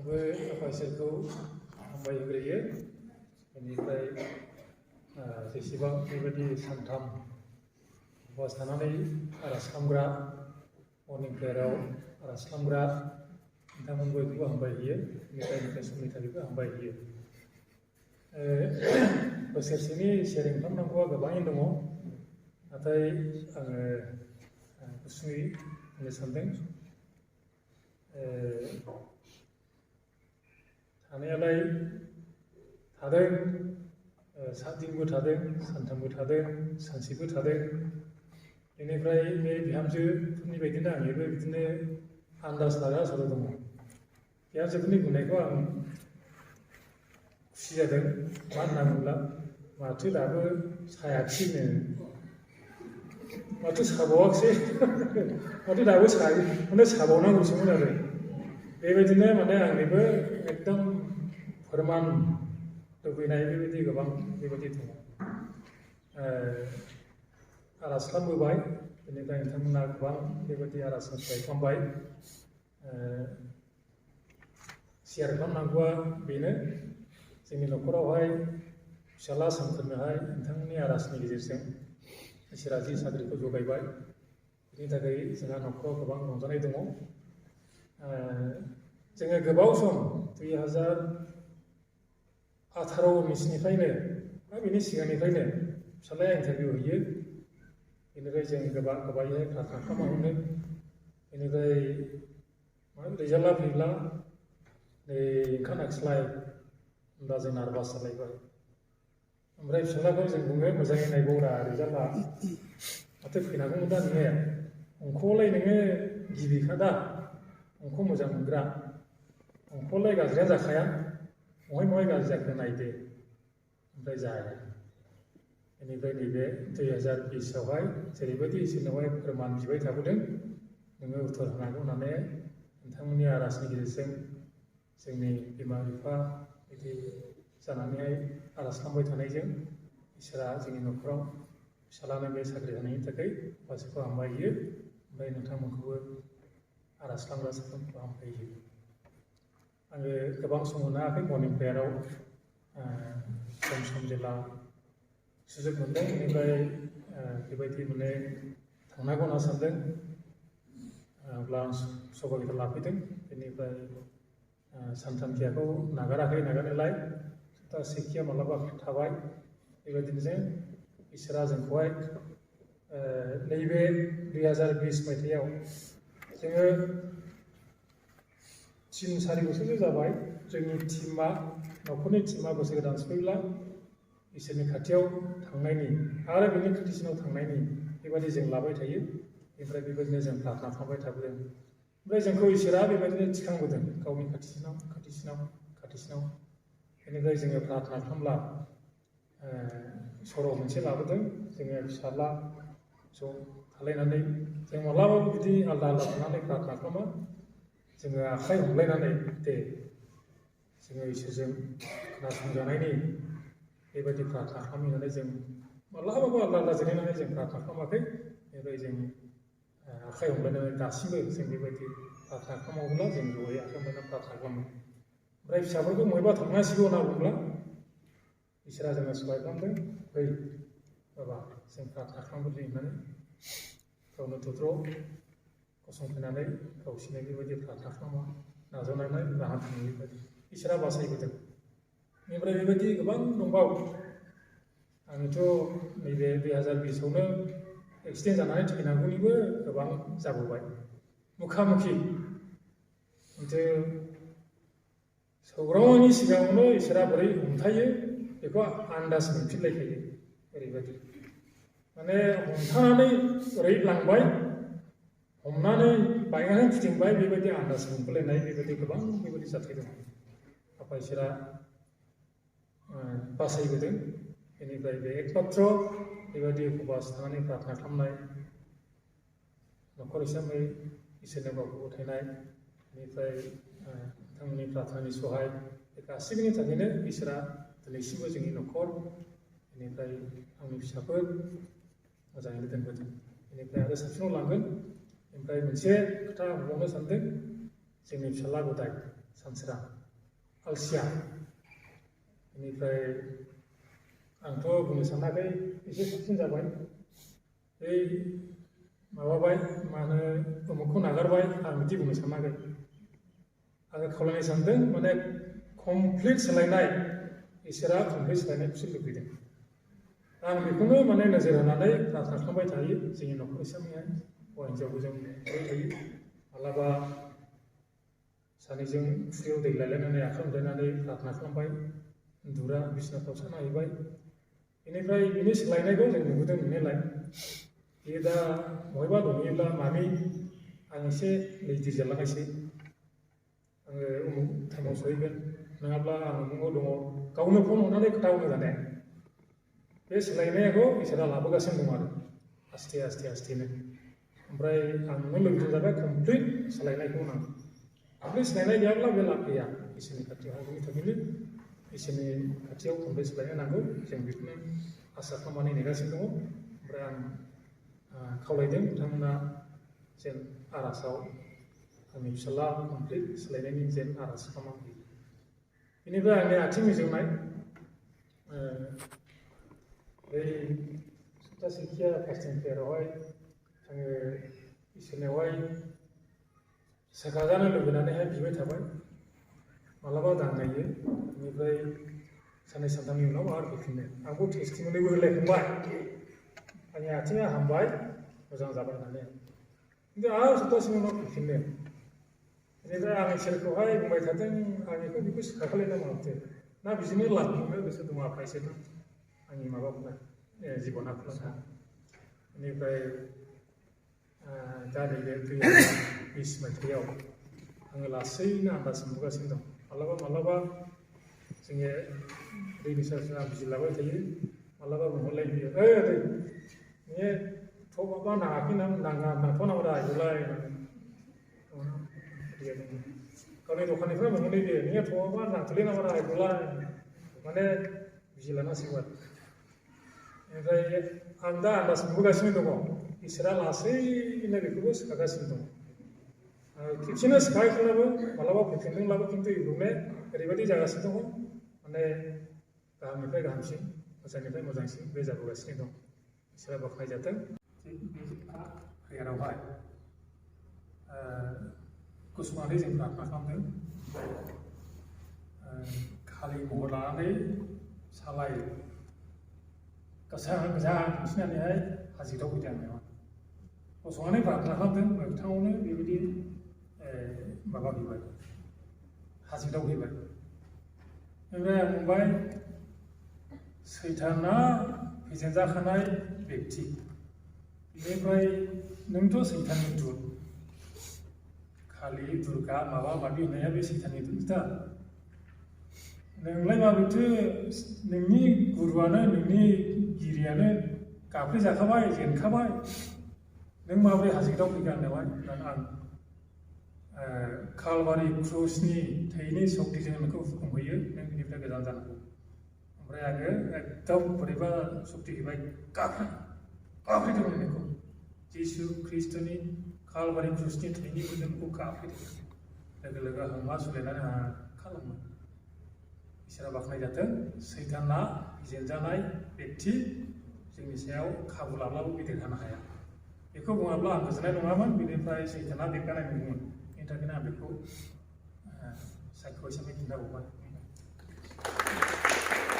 आंबो आफा इसोरखौ हामबाय होग्रोयो। बेनिफ्राय जेसेबां बेबायदि सानथाम उपवास थानानै आर'ज खालामग्रा मर्निं प्रेयाराव आर'ज खालामग्रा नोंथांमोन बयखौबो हामबाय होयो। बेनिफ्राय समनि थाखायबो हामबाय होयो। बोसोरसेनि शेयारिं खालामनांगौआ गोबाङैनो दङ, नाथाय आङो गुसुङै बुंनो सानदों। थानायालाय थादों, 7 दिनबो थादों, सानथामबो थादों, सानसेबो थादों। बेनिफ्राय बे बिहामजोफोरनि बायदिनो आंनिबो बिदिनो आन्दाज लागासिनो दङ। बिहामजोफोरनि बुंनायखौ आं खुसि जादों। मा होनना बुङोब्ला माथो दाबो सायाखिसैनो, माथो साबावाखिसै, माथो दाबो सायो, माने साबावनांगौसोमोन आरो। बेबायदिनो माने आंनिबो एकदम फोरमान लुबैनाय बेबायदि गोबां बेबायदि दङ। आर'ज खालामबोबाय, बेनिफ्राय नोंथांमोना गोबां बेबायदि आर'ज हांख्राय खालामबाय। शेयार खालामनांगौआ बेनो, जोंनि न'खरावहाय फिसाला सानफोरनोहाय नोंथांमोननि आर'जनि गेजेरजों इसोरा जि साख्रिखौ जगायबाय, बिनि थाखाय जोंहा न'खराव गोबां रंजानाय दङ। जोङो गोबाव सम 2018-19निफ्रायनो बा बेनि सिगांनिफ्रायनो फिसालाया इन्टारभिउ होयो। बेनिफ्राय जों गोबाङैहाय प्रार्थना खालामहरनो। बेनिफ्राय रिजाल्टआ फैब्ला नै ओंखारनाखिसैलाय होनबा जों नारभास जालायबाय। ओमफ्राय फिसालाखौ जों बुङो, मोजाङै नायबावरा रिजाल्टआ माथो फैनांगौमोन दा नोङो, अंखआवलाय नोङो गिबिखा दा, अंख मोजां मोनग्रा, अंखआवलाय गाज्रिया जाखाया, महाय गाज्रि जाखो नायदो। ओमफ्राय जाया। बेनिफ्राय नैबे 2020आवहाय जेरैबायदि इसोरनावहाय फोरमान बिबाय थाबोदों, नोङो उत्तर होनांगौ होननानै नोंथांमोननि आर'जनि गेजेरजों जोंनि बिमा बिफा बिदि जानानैहाय आर'ज खालामबाय थानायजों इसोरा जोंनि न'खराव फिसालानो बे साख्रि होनायनि थाखाय गासैखौ हामबाय होयो। ओमफ्राय नोंथांमोनखौबो आर'ज खालामग्रा साफ्रोमखौबो हामबाय होयो। आङो गोबां सम मोननो हायाखै मर्निं प्रेयाराव, सम जेब्ला सुजुग मोनदों, बेनिफ्राय बेबायदि माने थांनांगौ होनना सानदों। अब्ला आं सौभाग्यखौ लाफैदों। बेनिफ्राय सानथांखियाखौ नागाराखै नागारनायालाय, सप्तासेखिया माब्लाबा थाबाय। बेबायदिनो जों इसोरा जोंखौहाय नैबे 2020 मायथाइयाव जोङो 3-4 बोसोरसो जाबाय। जोंनि टिमा, न'खरनि टिमा बोसोर गोदान सफैब्ला इसोरनि खाथियाव थांनायनि आरो बेनि खाथिसिनाव थांनायनि बेबायदि जों लाबाय थायो। बेनिफ्राय बेबायदिनो जों प्रार्थना खालामबाय थाबोदों। ओमफ्राय जोंखौ इसोरा बेबायदिनो थिखांबोदों गावनि खाथिसिनाव। बेनिफ्राय जोङो प्रार्थना खालामब्ला सर' मोनसे लाबोदों। जोङो फिसाला ज' थालायनानै जों माब्लाबाबो बिदि आलदा थानानै प्रार्थना खालामा। जोङो आखाइ हमलायनानै दे जोङो इसोरजों खोनासंजानायनि बेबायदि प्रार्थना खालामनानै जों माब्लाबाबो आलदा जिरायनानै जों प्रार्थना खालामाखै। बेनिफ्राय जों आखाइ हमलायनानै दासिमबो जों बेबायदि प्रार्थना खालामोब्ला जों ज'यै आखाइ हमलायनानै प्रार्थना खालामो। ओमफ्राय फिसाफोरखौ बबेबा थांनांसिगौ होनना बुंब्ला इसोरा जोङो सहाय खालामदों। फै बाबा जों प्रार्थना खालामग्रोनि होननानै गावनो दद्र' गसंफैनानै गावसिनि बेबायदि प्रार्थना खालामा नाजानानै राहा थानायबायदि इसोरा बासायबोदों। बेनिफ्राय बेबायदि गोबां दंबावो। आंथ' नैबे 2020आवनो एक्सिडेन्ट जानानै थैनांगौनिबो गोबां जाबोबाय मुखामुखि। खिन्थु सौग्रावनायनि सिगाङावनो इसोरा बोरै हमथायो बेखौ आन्दाज मोनफिनलायखायो। ओरैबायदि माने हमथानानै ओरै लांबाय, हमनानै बायनानै फिदिंबाय, बेबायदि आन्दाज मोनबोलायनाय बेबायदि गोबां बेबायदि जाथाय दङ। आफा इसोरा बासायबोदों। बेनिफ्राय बे एकमात्र बेबायदि उपबास थानानै प्रार्थना खालामनाय, न'खर हिसाबै इसोरनो गावखौ गथायनाय, बेनिफ्राय नोंथांमोननि प्रार्थनानि सहाय, बे गासैबोनि थाखायनो इसोरा दिनैसिमबो जोंनि न'खर, बेनिफ्राय आंनि फिसाफोर मोजाङैनो दोनबोदों। बेनिफ्राय आरो साबसिनाव लांगोन। ओमफ्राय मोनसे खोथा आं बुंबावनो सानदों, जोंनि फिसाला गदाय सानसोरां अलसिया बेनिफ्राय आंथ' बुंनो सानाखै एसे साबसिन जाबाय बै माबाबाय मा होनो उमुखखौ नागारबाय आं बिदि बुंनो सानाखै आङो खावलायनो सानदों माने कमप्लिट सोलायनाय इसोरा कमप्लिट सोलायनायखौसो लुबैदों आं बेखौनो माने नोजोर होनानै प्रार्थना खालामबाय थायो जोंनि न'खर हिसाबैहाय हौवा हिन्जावखौ जों थाबाय थायो मालाबा सानैजों फुख्रियाव दै लायलायनानै आखाइ हमलायनानै प्रार्थना खालामबाय उन्दुग्रा बिसिनाफ्राव सानाहैबाय बेनिफ्राय बिनि सोलायनायखौ जों नुबोदों नुनायालाय बेयो दा बहायबा दंहैयोब्ला मामि आं एसे लेजि जालांनायसै आङो उमुक टाइमाव सहैगोन नङाब्ला आं उमुकाव दङ गावनो फन हरनानै खोथा बुंनो दाने बे सोलायनायखौ इसोरा लाबोगासिनो दं आरो आस्थे आस्थे आस्थेनो ओमफ्राय आं नुनो लुबैदों जाबाय कमप्लिट सोलायनायखौ नांगौ कमप्लिट सोलायनाय गैयाब्ला बे लाब गैया इसोरनि खाथियाव बेनि थाखायनो इसोरनि खाथियाव कमप्लिट सोलायनो नांगौ जों बेखौनो आसा खालामनानै नेगासिनो दङ ओमफ्राय आं खावलायदों बिथांमोना जेन आर'जआव आंनि फिसाला कमप्लिट सोलायनायनि जेन आर'ज खालामनानै होयो बेनिफ्राय आंनि आथिं मिजौनाय बै सप्तासेखिया फार्स्टिं प्रेयारावहाय आङो इसोरनियावहाय सोखाजानो लुबैनानैहाय बिबाय थाबाय मालाबा दांनायो बेनिफ्राय साननै सानथामनि उनाव आरो फैफिनो आंबो टेस्टिमनिबो होलायखांबाय आंनि आथिङा हामबाय मोजां जाबाय होननानै खिन्थु आरो सप्तासेनि उनाव फैफिनो बेनिफ्राय आं इसोरखौहाय बुंबाय थादों आं बेखौ सिखाखालायना माथो ना बिदिनो लाबोनो गोसो दङ आफा इसोरनो आंनि माबाखौना जिबना खुलांना बेनिफ्राय दा नैबे 2020 मायथाइयाव आङो लासैनो आन्दाज मोनबोगासिनो दं मालाबा जोङो दैनि सायाव आं बिजिरलाबाय थायो मालाबा बुंहरलायो दै नोङो थ' माबा नाङाखै नांथ'नांगौ दा इखौलाय गावनि दखाननिफ्राय बुंहरलायो नोङो थ' माबा नांथ'लै नामा दा इखौलाय माने बिजिरलानांसिगौ आरो ओमफ्राय आं दा आन्दाज मोनबोगासिनो दङ इसोरा लासैनो बेखौबो सिखागासिनो दं खेबसेनो सिखागाखैब्लाबो मालाबा फैफिनदोंब्लाबो खिन्थु इब्रुनो ओरैबायदि जागासिनो दङ माने गाहामनिफ्राय गाहामसिन मोजांनिफ्राय मोजांसिन बे जाबोगासिनो दं इसोरा बाख्नायजाथों प्रेयारावहाय गसंनानै जों प्रार्थना खालामदों खालि महर लानानै सालाय गोजा दिन्थिनानैहाय हाजिराव फैदों आंनियाव गसंनानै प्रार्थना खालामदों मोगथाङावनो बेबायदि माबा फैबाय हाजिराव फैबाय ओमफ्राय आं बुंबाय सैताना फेजेनजाखानाय बेक्ति बेनिफ्राय नोंथ' सैताननि दुत खालि दुर्गा माबा माबि होननाया बे सैताननि दुतथा नोंलाय माबोरैथो नोंनि गुरुआनो नोंनि गिरियानो गाफ्लेजाखाबाय जेनखाबाय नों माबोरै हाजिराव फैगोन होननायावहाय होननानै आं कालभारि क्रुसनि थैनि सक्तिजों नोंखौ हुखुमहैयो नों बिनिफ्राय गोजान जानांगौ ओमफ्राय आङो एकदम बोरैबा सक्ति हैबाय गाफ्लेदोंमोन नोंखौ जिसु ख्रिस्ट'नि कालभारि क्रुसनि थैनि गोजोनखौ गाफ्लेदों लोगो हांमा सुलायनानै आंहा खालामो इसोरा बाख्नायजाथों सैताना जेनजानाय बेक्ति जोंनि सायाव खाबु लाब्लाबो गिदिर थानो हाया बेखौ बुङाब्ला आं गोजोननाय नङामोन बेनिफ्राय सैताना देरगानाय मोनगौमोन बेनि थाखायनो आं बेखौ सायख' हिसाबै खिन्थाबावबाय